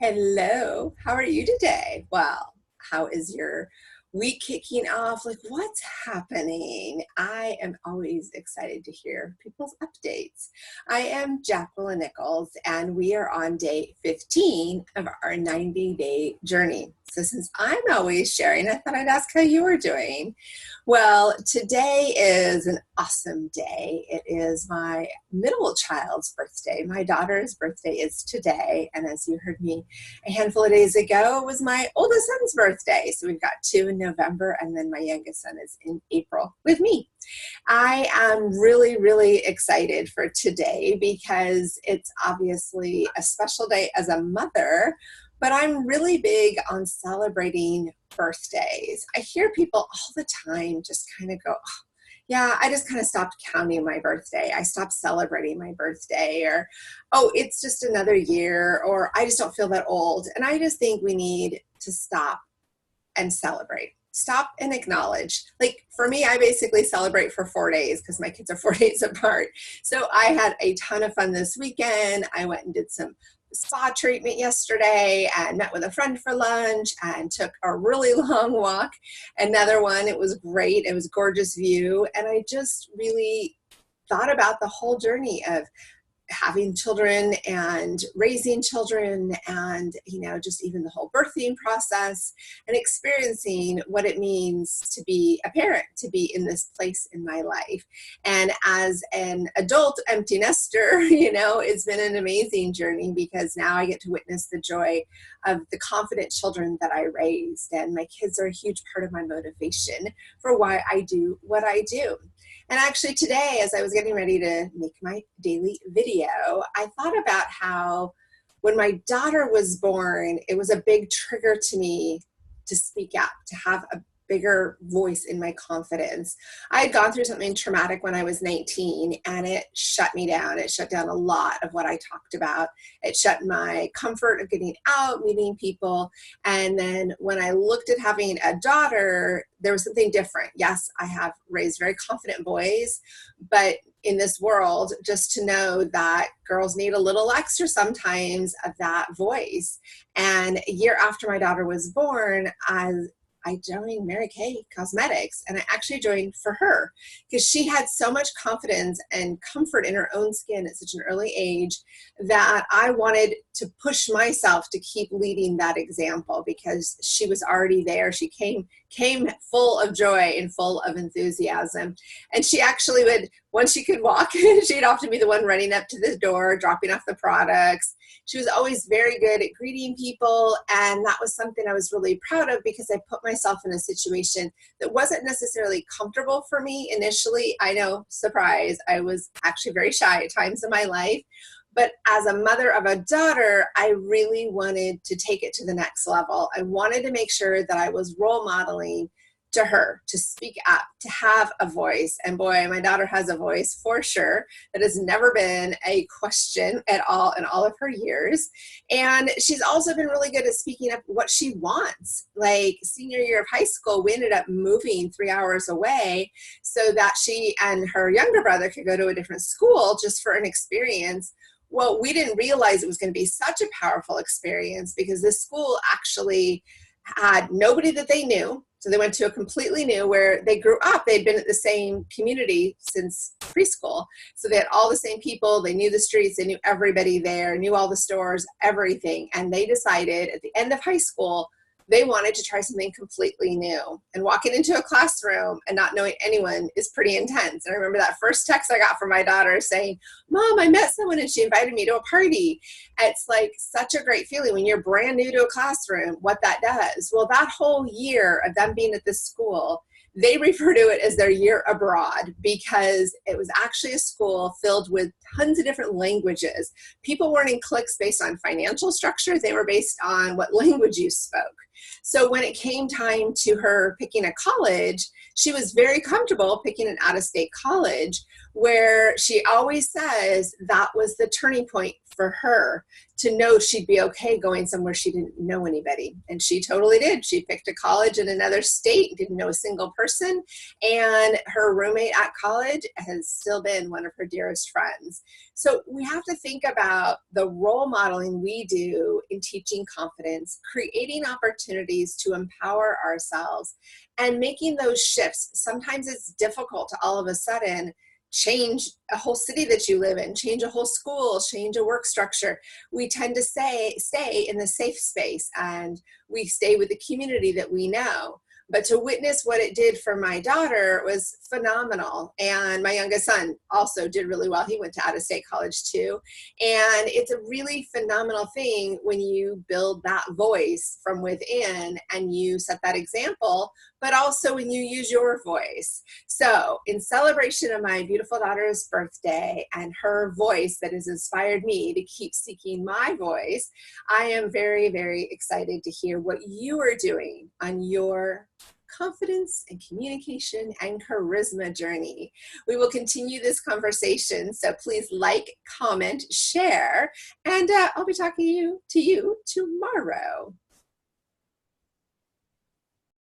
Hello, how are you today? Well, how is your week kicking off? Like, what's happening? I am always excited to hear people's updates. I am Jacqueline Nichols, and we are on day 15 of our 90-day journey. So, since I'm always sharing, I thought I'd ask how you are doing. Well, today is an awesome day. It is my middle child's birthday. My daughter's birthday is today, and as you heard me a handful of days ago, it was my oldest son's birthday. So we've got two in November, and then my youngest son is in April with me. I am really, really excited for today because it's obviously a special day as a mother, but I'm really big on celebrating birthdays. I hear people all the time just kind of go, "Oh, yeah, I just kind of stopped counting my birthday. I stopped celebrating my birthday," or, "Oh, it's just another year," or, "I just don't feel that old." And I just think we need to stop and celebrate. Stop and acknowledge. Like for me, I basically celebrate for 4 days because my kids are 4 days apart. So I had a ton of fun this weekend. I went and did some spa treatment yesterday and met with a friend for lunch and took a really long walk. Another one, it was great. It was a gorgeous view. And I just really thought about the whole journey of having children and raising children and, just even the whole birthing process and experiencing what it means to be a parent, to be in this place in my life. And as an adult empty nester, it's been an amazing journey because now I get to witness the joy of the confident children that I raised. And my kids are a huge part of my motivation for why I do what I do. And actually today, as I was getting ready to make my daily video, I thought about how when my daughter was born, it was a big trigger to me to speak up, to have a bigger voice in my confidence. I had gone through something traumatic when I was 19 and it shut me down. It shut down a lot of what I talked about. It shut my comfort of getting out, meeting people. And then when I looked at having a daughter, there was something different. Yes, I have raised very confident boys, but in this world, just to know that girls need a little extra sometimes of that voice. And a year after my daughter was born, I joined Mary Kay Cosmetics, and I actually joined for her because she had so much confidence and comfort in her own skin at such an early age that I wanted to push myself to keep leading that example because she was already there. She came full of joy and full of enthusiasm. And she actually would, once she could walk, she'd often be the one running up to the door, dropping off the products. She was always very good at greeting people. And that was something I was really proud of because I put myself in a situation that wasn't necessarily comfortable for me initially. I know, surprise, I was actually very shy at times in my life. But as a mother of a daughter, I really wanted to take it to the next level. I wanted to make sure that I was role modeling to her, to speak up, to have a voice. And boy, my daughter has a voice for sure. That has never been a question at all in all of her years. And she's also been really good at speaking up what she wants. Like senior year of high school, we ended up moving 3 hours away so that she and her younger brother could go to a different school just for an experience. Well, we didn't realize it was going to be such a powerful experience because this school actually had nobody that they knew. So they went to a completely new where they grew up. They'd been at the same community since preschool. So they had all the same people. They knew the streets. They knew everybody there, knew all the stores, everything. And they decided at the end of high school, they wanted to try something completely new. And walking into a classroom and not knowing anyone is pretty intense. And I remember that first text I got from my daughter saying, "Mom, I met someone and she invited me to a party." It's like such a great feeling when you're brand new to a classroom, what that does. Well, that whole year of them being at this school, they refer to it as their year abroad because it was actually a school filled with tons of different languages. People weren't in cliques based on financial structure. They were based on what language you spoke. So when it came time to her picking a college, she was very comfortable picking an out-of-state college. where she always says that was the turning point for her to know she'd be okay going somewhere she didn't know anybody. And she totally did. She picked a college in another state, didn't know a single person, and her roommate at college has still been one of her dearest friends. So we have to think about the role modeling we do in teaching confidence, creating opportunities to empower ourselves, and making those shifts. Sometimes it's difficult to all of a sudden change a whole city that you live in, change a whole school, change a work structure. We tend to stay in the safe space, and we stay with the community that we know. But to witness what it did for my daughter was phenomenal. And my youngest son also did really well. He went to out-of-state college too. And it's a really phenomenal thing when you build that voice from within and you set that example, but also when you use your voice. So in celebration of my beautiful daughter's birthday and her voice that has inspired me to keep seeking my voice, I am very, very excited to hear what you are doing on your confidence and communication and charisma journey. We will continue this conversation, so please like, comment, share, and I'll be talking to you tomorrow.